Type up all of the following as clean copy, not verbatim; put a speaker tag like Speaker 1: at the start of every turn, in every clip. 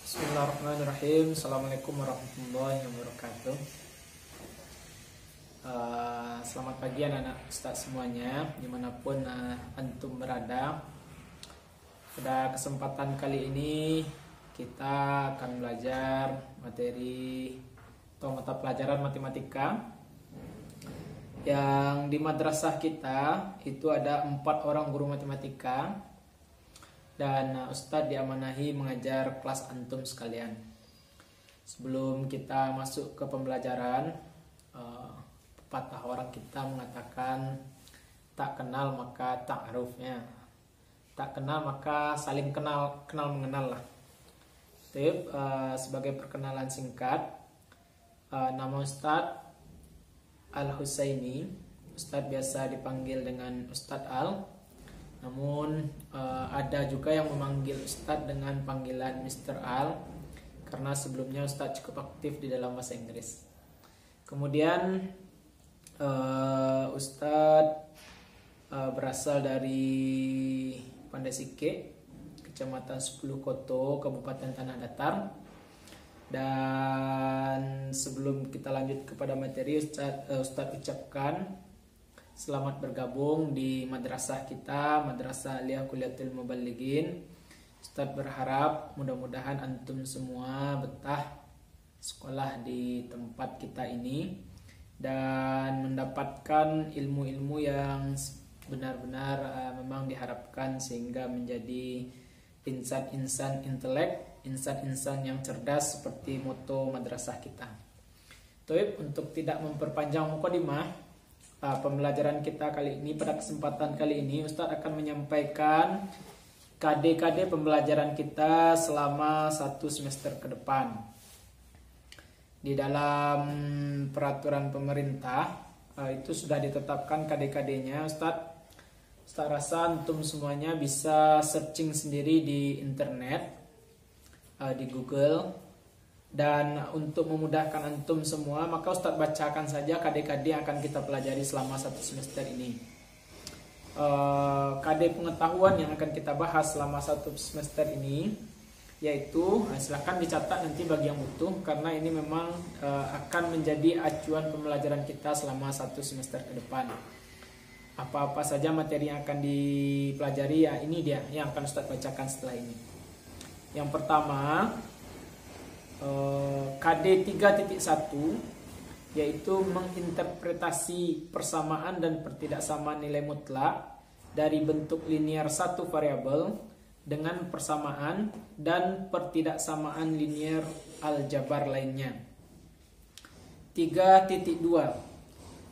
Speaker 1: Bismillahirrahmanirrahim. Assalamualaikum warahmatullahi wabarakatuh. Selamat pagi anak-anak Ustaz semuanya, dimanapun antum berada. Pada kesempatan kali ini kita akan belajar materi atau mata pelajaran matematika. Yang di madrasah kita itu ada 4 orang guru matematika. Dan Ustadz diamanahi mengajar kelas antum sekalian. Sebelum kita masuk ke pembelajaran, pepatah orang kita mengatakan tak kenal maka ta'arufnya, tak kenal maka saling kenal mengenal lah. Tip, sebagai perkenalan singkat, nama Ustadz Al-Husaini. Ustadz biasa dipanggil dengan Ustadz Al. Namun ada juga yang memanggil Ustadz dengan panggilan Mr. Al, karena sebelumnya Ustadz cukup aktif di dalam bahasa Inggris. Kemudian Ustadz berasal dari Pandai-Sike, Kecamatan 10 Koto, Kabupaten Tanah Datar. Dan sebelum kita lanjut kepada materi, Ustadz ucapkan selamat bergabung di madrasah kita, Madrasah Aliyah Kuliatul Muballighin. Ustadz berharap mudah-mudahan antum semua betah sekolah di tempat kita ini dan mendapatkan ilmu-ilmu yang benar-benar memang diharapkan sehingga menjadi insan-insan intelek, insan-insan yang cerdas seperti moto madrasah kita. Toib, untuk tidak memperpanjang mukadimah, pembelajaran kita kali ini, pada kesempatan kali ini Ustadz akan menyampaikan KD-KD pembelajaran kita selama 1 semester ke depan. Di dalam peraturan pemerintah itu sudah ditetapkan KD-KD-nya. Ustadz rasa antum semuanya bisa searching sendiri di internet, di Google. Dan untuk memudahkan antum semua, maka Ustadz bacakan saja KD-KD yang akan kita pelajari selama 1 semester ini. KD pengetahuan yang akan kita bahas selama 1 semester ini, yaitu silahkan dicatat nanti bagi yang butuh, karena ini memang akan menjadi acuan pembelajaran kita selama 1 semester ke depan. Apa-apa saja materi yang akan dipelajari, ya ini dia yang akan Ustadz bacakan setelah ini. Yang pertama, KD 3.1, yaitu menginterpretasi persamaan dan pertidaksamaan nilai mutlak dari bentuk linier satu variabel dengan persamaan dan pertidaksamaan linier aljabar lainnya. 3.2,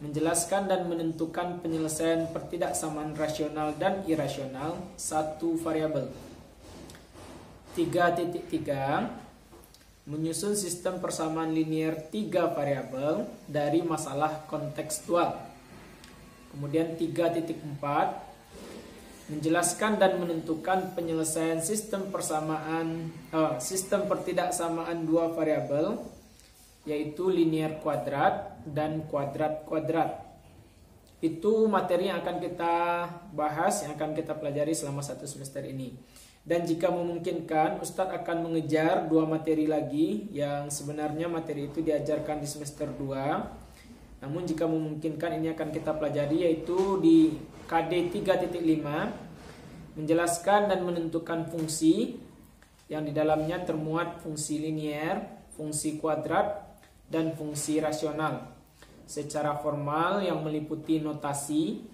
Speaker 1: menjelaskan dan menentukan penyelesaian pertidaksamaan rasional dan irasional satu variabel. 3.3, menyusun sistem persamaan linier 3 variabel dari masalah kontekstual. Kemudian 3.4, menjelaskan dan menentukan penyelesaian sistem pertidaksamaan 2 variabel, yaitu linier kuadrat dan kuadrat-kuadrat. Itu materi yang akan kita bahas, yang akan kita pelajari selama 1 semester ini. Dan jika memungkinkan, Ustadz akan mengejar 2 materi lagi yang sebenarnya materi itu diajarkan di semester 2. Namun jika memungkinkan ini akan kita pelajari, yaitu di KD 3.5, menjelaskan dan menentukan fungsi yang di dalamnya termuat fungsi linier, fungsi kuadrat, dan fungsi rasional secara formal yang meliputi notasi,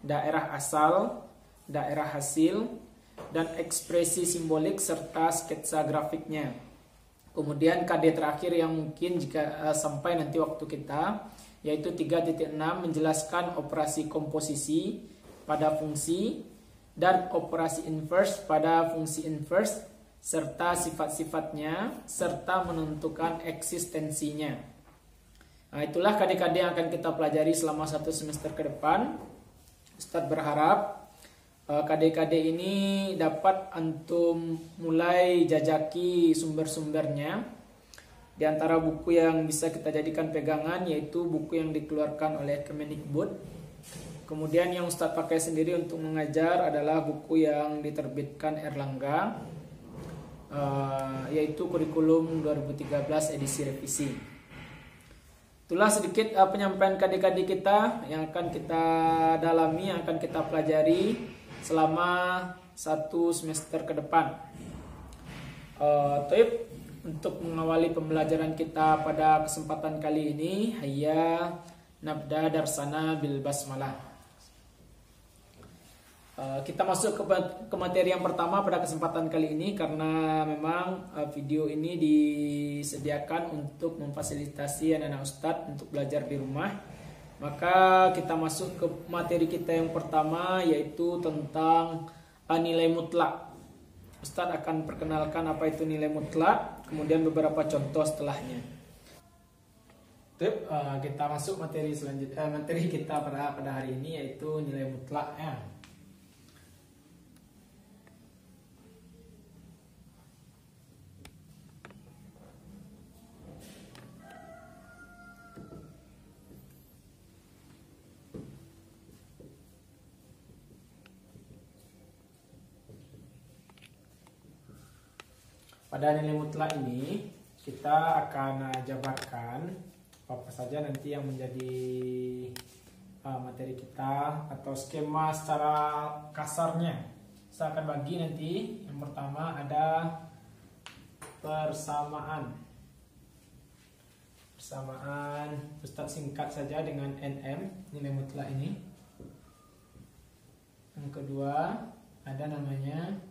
Speaker 1: daerah asal, daerah hasil, dan ekspresi simbolik serta sketsa grafiknya. Kemudian KD terakhir yang mungkin jika sampai nanti waktu kita, yaitu 3.6, menjelaskan operasi komposisi pada fungsi dan operasi inverse pada fungsi inverse serta sifat-sifatnya serta menentukan eksistensinya. Nah, itulah KD-KD yang akan kita pelajari selama 1 semester ke depan. Ustadz berharap KD-KD ini dapat antum mulai jajaki sumber-sumbernya. Di antara buku yang bisa kita jadikan pegangan yaitu buku yang dikeluarkan oleh Kemendikbud. Kemudian yang Ustadz pakai sendiri untuk mengajar adalah buku yang diterbitkan Erlangga. yaitu kurikulum 2013 edisi revisi. Itulah sedikit penyampaian KD-KD kita yang akan kita dalami, yang akan kita pelajari selama 1 semester ke depan. Untuk mengawali pembelajaran kita pada kesempatan kali ini, hayya nabda darsana bil basmalah. Kita masuk ke materi yang pertama pada kesempatan kali ini, karena memang video ini disediakan untuk memfasilitasi anak-anak Ustadz untuk belajar di rumah. Maka kita masuk ke materi kita yang pertama, yaitu tentang nilai mutlak. Ustadz akan perkenalkan apa itu nilai mutlak, kemudian beberapa contoh setelahnya. Kita masuk materi selanjutnya. Materi kita pada hari ini yaitu nilai mutlak ya. Pada nilai mutlak ini kita akan jabarkan apa saja nanti yang menjadi materi kita atau skema secara kasarnya. Saya akan bagi nanti. Yang pertama ada persamaan. Ustadz singkat saja dengan NM, nilai mutlak ini. Yang kedua ada namanya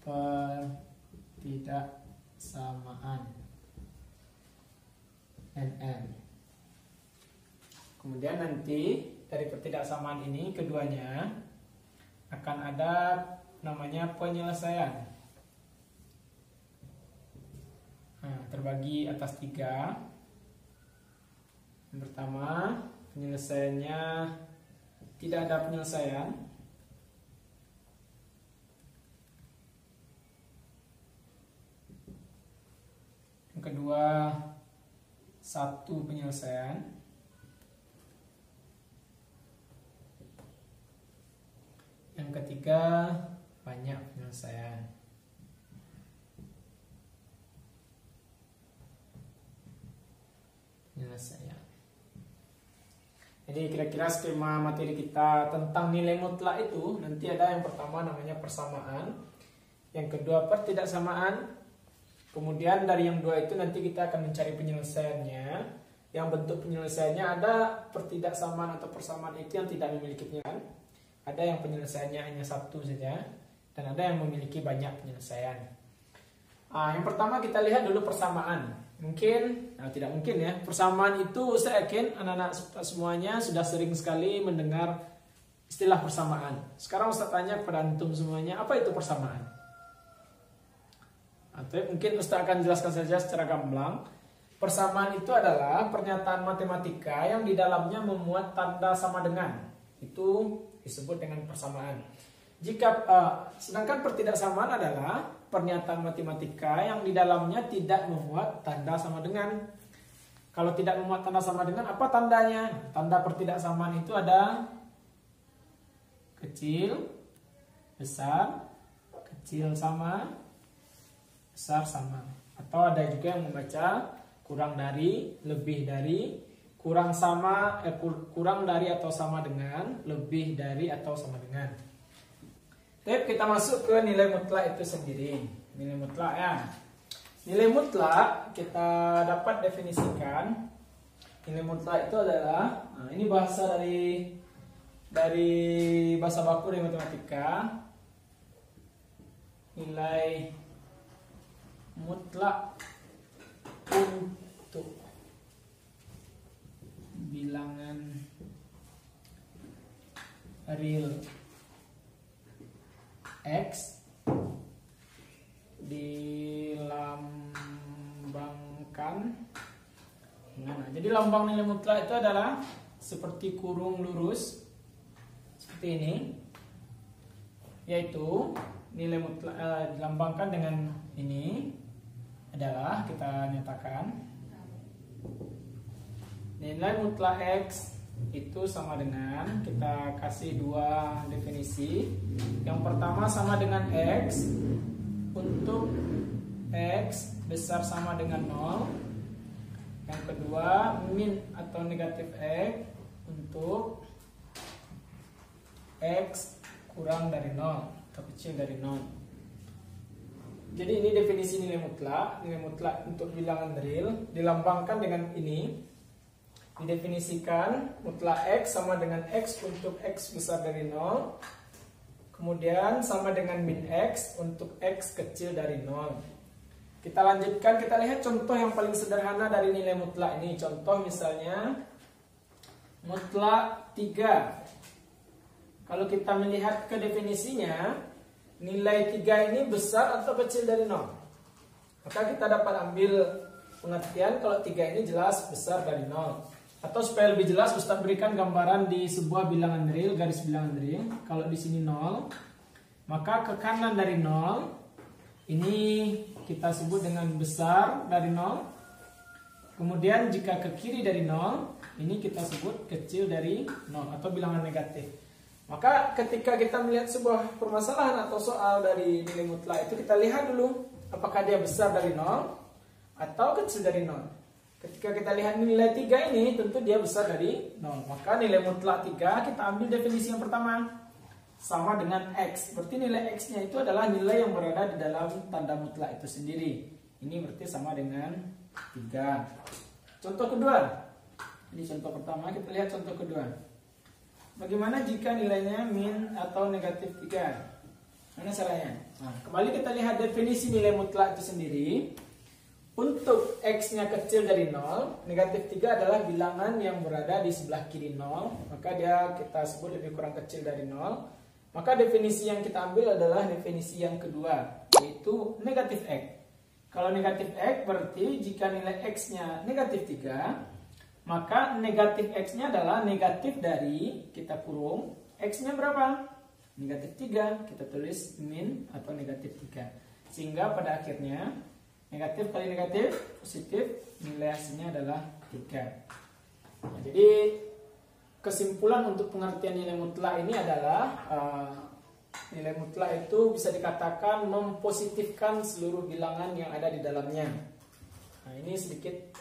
Speaker 1: pertidaksamaan, NM. Kemudian nanti dari pertidaksamaan ini keduanya akan ada namanya penyelesaian. Terbagi atas 3. Yang pertama, penyelesaiannya tidak ada penyelesaian. Yang kedua, 1 penyelesaian. Yang ketiga, banyak penyelesaian. Jadi kira-kira skema materi kita tentang nilai mutlak itu nanti ada yang pertama namanya persamaan, yang kedua pertidaksamaan. Kemudian dari yang 2 itu nanti kita akan mencari penyelesaiannya. Yang bentuk penyelesaiannya ada pertidaksamaan atau persamaan itu yang tidak memiliki penyelesaian. Ada yang penyelesaiannya hanya 1 saja. Dan ada yang memiliki banyak penyelesaian. Yang pertama kita lihat dulu persamaan. Tidak mungkin ya. Persamaan itu saya yakin anak-anak semuanya sudah sering sekali mendengar istilah persamaan. Sekarang Ustaz tanya kepada antum semuanya, apa itu persamaan? Atau mungkin Ustaz akan jelaskan saja secara gamblang. Persamaan itu adalah pernyataan matematika yang di dalamnya memuat tanda sama dengan. Itu disebut dengan persamaan. Sedangkan pertidaksamaan adalah pernyataan matematika yang di dalamnya tidak memuat tanda sama dengan. Kalau tidak memuat tanda sama dengan, apa tandanya? Tanda pertidaksamaan itu ada kecil, besar, kecil sama, besar sama. Atau ada juga yang membaca kurang dari, lebih dari, kurang dari atau sama dengan, lebih dari atau sama dengan. Tapi kita masuk ke nilai mutlak itu sendiri. Nilai mutlak ya. Nilai mutlak kita dapat definisikan. Nilai mutlak itu adalah, ini bahasa dari bahasa baku dari matematika. Nilai mutlak untuk bilangan real X dilambangkan. Jadi lambang nilai mutlak itu adalah seperti kurung lurus seperti ini, yaitu nilai mutlak dilambangkan dengan ini adalah, kita nyatakan nilai mutlak X itu sama dengan, kita kasih 2 definisi. Yang pertama sama dengan X untuk X besar sama dengan 0. Yang kedua, min atau negatif X untuk X kurang dari 0 atau kecil dari 0. Jadi ini definisi nilai mutlak. Nilai mutlak untuk bilangan real dilambangkan dengan ini. Didefinisikan mutlak X sama dengan X untuk X besar dari 0. Kemudian sama dengan min X untuk X kecil dari 0. Kita lanjutkan, kita lihat contoh yang paling sederhana dari nilai mutlak ini. Contoh misalnya mutlak 3. Kalau kita melihat ke definisinya, nilai 3 ini besar atau kecil dari 0. Maka kita dapat ambil pengertian kalau 3 ini jelas besar dari 0. Atau supaya lebih jelas, Ustaz berikan gambaran di sebuah bilangan real, garis bilangan real. Kalau di sini 0, maka ke kanan dari 0 ini kita sebut dengan besar dari 0. Kemudian jika ke kiri dari 0, ini kita sebut kecil dari 0 atau bilangan negatif. Maka ketika kita melihat sebuah permasalahan atau soal dari nilai mutlak itu, kita lihat dulu apakah dia besar dari 0 atau kecil dari 0. Ketika kita lihat nilai 3 ini, tentu dia besar dari 0. Maka nilai mutlak 3 kita ambil definisi yang pertama, sama dengan X. Berarti nilai X-nya itu adalah nilai yang berada di dalam tanda mutlak itu sendiri. Ini berarti sama dengan 3. Contoh kedua. Ini contoh pertama, kita lihat contoh kedua. Bagaimana jika nilainya min atau negatif 3? Mana caranya? Nah, kembali kita lihat definisi nilai mutlak itu sendiri. Untuk X-nya kecil dari 0, negatif 3 adalah bilangan yang berada di sebelah kiri 0. Maka dia kita sebut lebih kurang kecil dari 0. Maka definisi yang kita ambil adalah definisi yang kedua, yaitu negatif X. Kalau negatif X berarti jika nilai X-nya negatif 3, maka negatif X-nya adalah negatif dari, kita kurung, X-nya berapa? Negatif 3, kita tulis min atau negatif 3. Sehingga pada akhirnya, negatif kali negatif, positif, nilai hasilnya adalah 3. Nah, jadi, kesimpulan untuk pengertian nilai mutlak ini adalah, nilai mutlak itu bisa dikatakan mempositifkan seluruh bilangan yang ada di dalamnya. Nah, ini sedikit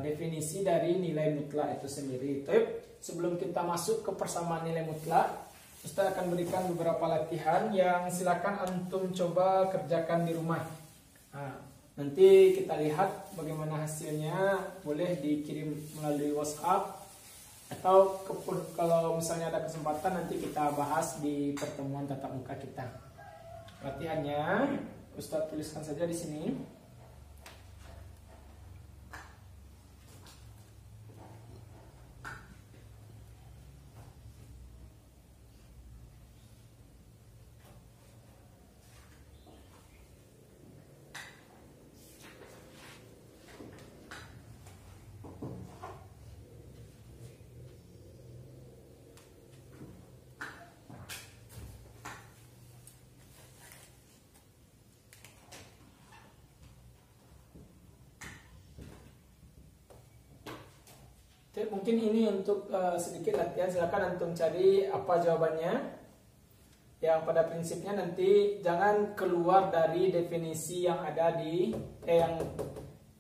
Speaker 1: definisi dari nilai mutlak itu sendiri. Tapi sebelum kita masuk ke persamaan nilai mutlak, Ustaz akan berikan beberapa latihan yang silakan antum coba kerjakan di rumah. Nah, nanti kita lihat bagaimana hasilnya. Boleh dikirim melalui WhatsApp atau kalau misalnya ada kesempatan nanti kita bahas di pertemuan tatap muka kita. Latihannya Ustaz tuliskan saja di sini. Mungkin ini untuk sedikit latihan, silakan antum cari apa jawabannya. Yang pada prinsipnya nanti jangan keluar dari definisi yang ada yang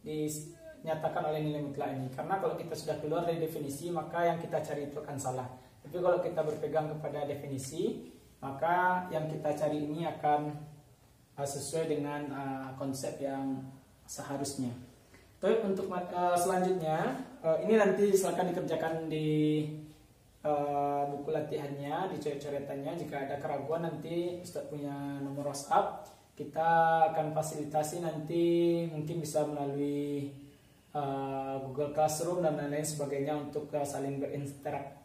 Speaker 1: dinyatakan oleh nilai mutlak ini. Karena kalau kita sudah keluar dari definisi, maka yang kita cari itu akan salah. Tapi kalau kita berpegang kepada definisi, maka yang kita cari ini akan sesuai dengan konsep yang seharusnya. Tapi untuk selanjutnya, ini nanti silakan dikerjakan di buku latihannya, di coret-coretannya. Jika ada keraguan nanti Ustaz punya nomor WhatsApp, kita akan fasilitasi nanti, mungkin bisa melalui Google Classroom dan lain-lain sebagainya untuk saling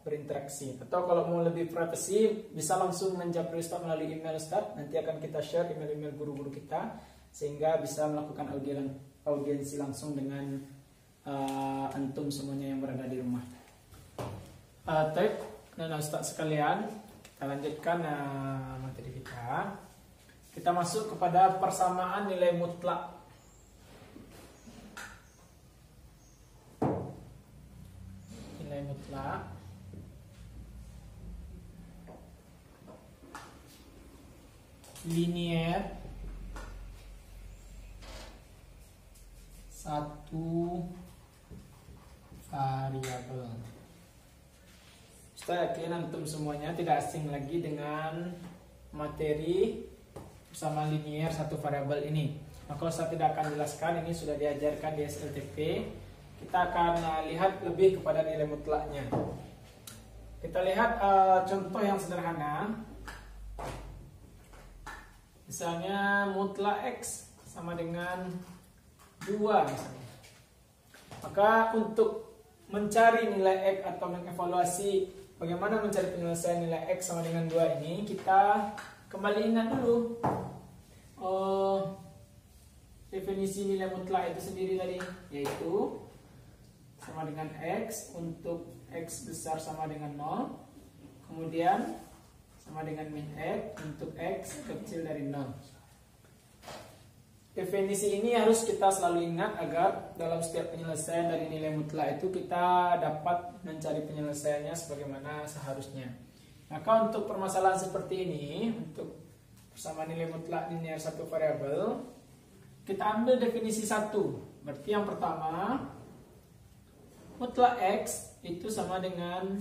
Speaker 1: berinteraksi. Atau kalau mau lebih privasi, bisa langsung menjawab Ustaz melalui email Ustaz. Nanti akan kita share email-email guru-guru kita sehingga bisa melakukan audiensi langsung dengan antum semuanya yang berada di rumah. Dan Ustaz sekalian, kita lanjutkan materi kita. Kita masuk kepada persamaan nilai mutlak. Nilai mutlak. linear satu variabel. Saya yakin antum semuanya tidak asing lagi dengan materi bersama linear satu variabel ini. Maka saya tidak akan jelaskan, ini sudah diajarkan di SLTP. Kita akan lihat lebih kepada nilai mutlaknya. Kita lihat contoh yang sederhana. Misalnya mutlak X sama dengan 2 misalnya. Maka untuk mencari nilai X atau mengevaluasi bagaimana mencari penyelesaian nilai X sama dengan 2 ini, kita kembali ingat dulu definisi nilai mutlak itu sendiri tadi, yaitu sama dengan X untuk X besar sama dengan 0, kemudian sama dengan min X untuk X kecil dari 0. Definisi ini harus kita selalu ingat agar dalam setiap penyelesaian dari nilai mutlak itu kita dapat mencari penyelesaiannya sebagaimana seharusnya. Maka untuk permasalahan seperti ini, untuk bersama nilai mutlak linear satu variabel, kita ambil definisi satu. Berarti yang pertama, mutlak X itu sama dengan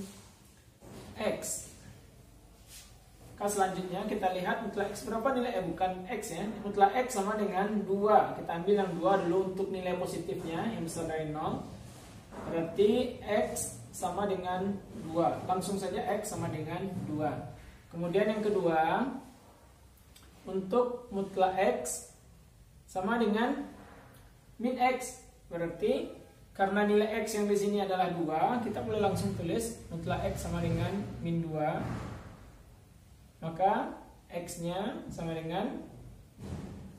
Speaker 1: X. Selanjutnya kita lihat mutlak X berapa nilai bukan X ya. Mutlak X sama dengan 2. Kita ambil yang 2 dulu untuk nilai positifnya yang besar dari 0. Berarti X sama dengan 2. Langsung saja X sama dengan 2. Kemudian yang kedua, untuk mutlak X sama dengan min X. Berarti karena nilai X yang di sini adalah 2, kita boleh langsung tulis mutlak X sama dengan min 2. Maka X-nya sama dengan,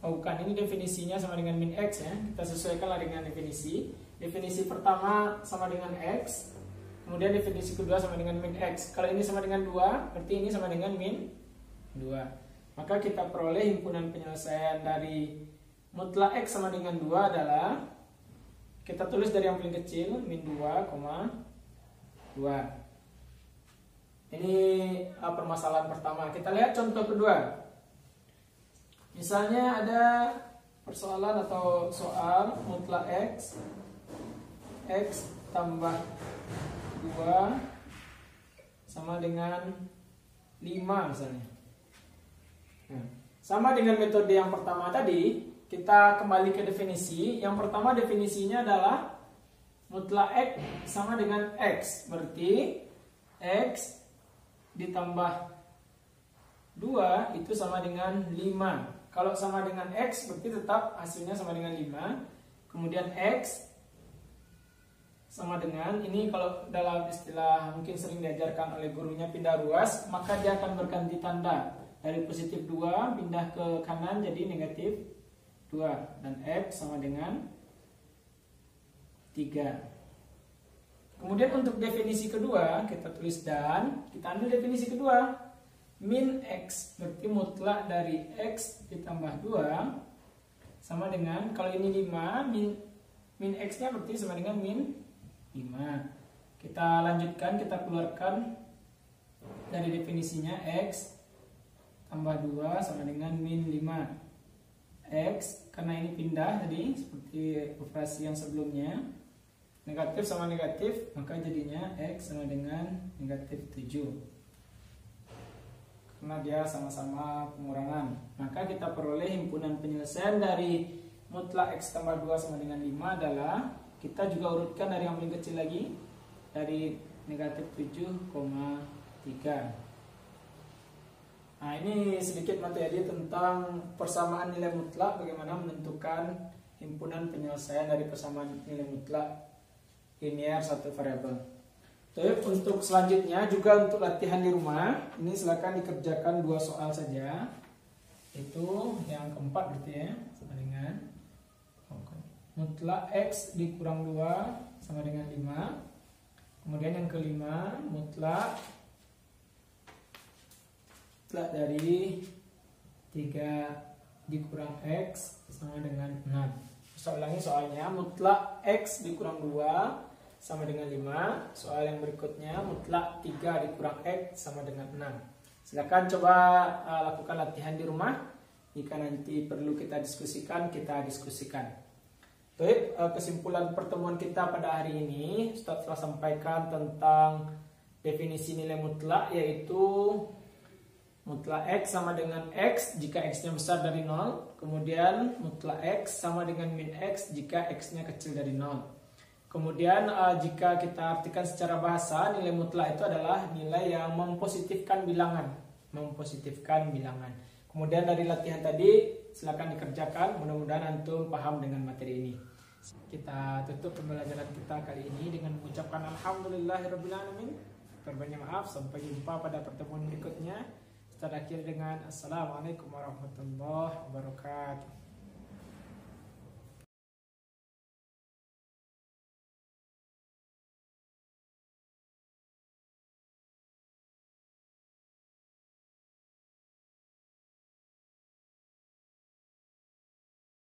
Speaker 1: bukan, ini definisinya sama dengan min X ya. Kita sesuaikanlah dengan definisi. Definisi pertama sama dengan X, kemudian definisi kedua sama dengan min X. Kalau ini sama dengan 2, berarti ini sama dengan min 2. Maka kita peroleh himpunan penyelesaian dari mutlak X sama dengan 2 adalah, kita tulis dari yang paling kecil, min 2, 2. Ini permasalahan pertama. Kita lihat contoh kedua. Misalnya ada persoalan atau soal mutlak X tambah 2 sama dengan 5 misalnya. Sama dengan metode yang pertama tadi, kita kembali ke definisi. Yang pertama definisinya adalah mutlak X sama dengan X. Berarti X ditambah 2 itu sama dengan 5. Kalau sama dengan X berarti tetap hasilnya sama dengan 5. Kemudian X sama dengan, ini kalau dalam istilah mungkin sering diajarkan oleh gurunya pindah ruas, maka dia akan berganti tanda. Dari positif 2 pindah ke kanan jadi negatif 2. Dan X sama dengan 3. Kemudian untuk definisi kedua, kita tulis dan, kita ambil definisi kedua. Min X, berarti mutlak dari X ditambah 2, sama dengan, kalau ini 5, min X-nya berarti sama dengan min 5. Kita lanjutkan, kita keluarkan dari definisinya X tambah 2 sama dengan min 5. X, karena ini pindah tadi, seperti operasi yang sebelumnya, negatif sama negatif, maka jadinya X sama dengan negatif 7. Karena dia sama-sama pengurangan. Maka kita peroleh himpunan penyelesaian dari mutlak X tambah 2 sama dengan 5 adalah, kita juga urutkan dari yang paling kecil lagi, dari negatif 7,3. Nah, ini sedikit materi tentang persamaan nilai mutlak, bagaimana menentukan himpunan penyelesaian dari persamaan nilai mutlak linear satu variabel. Tapi untuk selanjutnya juga untuk latihan di rumah, ini silakan dikerjakan 2 soal saja. Itu yang keempat berarti ya, sama dengan mutlak X dikurang 2 sama dengan 5. Kemudian yang kelima, mutlak dari 3 dikurang X sama dengan 6. Saya ulangi soalnya, mutlak X dikurang 2 sama dengan 5. Soal yang berikutnya, mutlak 3 dikurang X sama dengan 6. Silakan coba lakukan latihan di rumah. Jika nanti perlu kita diskusikan, kita diskusikan. Baik, kesimpulan pertemuan kita pada hari ini, Ustaz telah sampaikan tentang definisi nilai mutlak, yaitu mutlak X sama dengan X jika X-nya besar dari 0. Kemudian mutlak X sama dengan min X jika X-nya kecil dari 0. Kemudian jika kita artikan secara bahasa, nilai mutlak itu adalah nilai yang mempositifkan bilangan. Kemudian dari latihan tadi, silakan dikerjakan. Mudah-mudahan antum paham dengan materi ini. Kita tutup pembelajaran kita kali ini dengan mengucapkan alhamdulillahirrabbilalamin. Berbanyak maaf, sampai jumpa pada pertemuan berikutnya. Kita akhiri dengan assalamualaikum warahmatullahi wabarakatuh.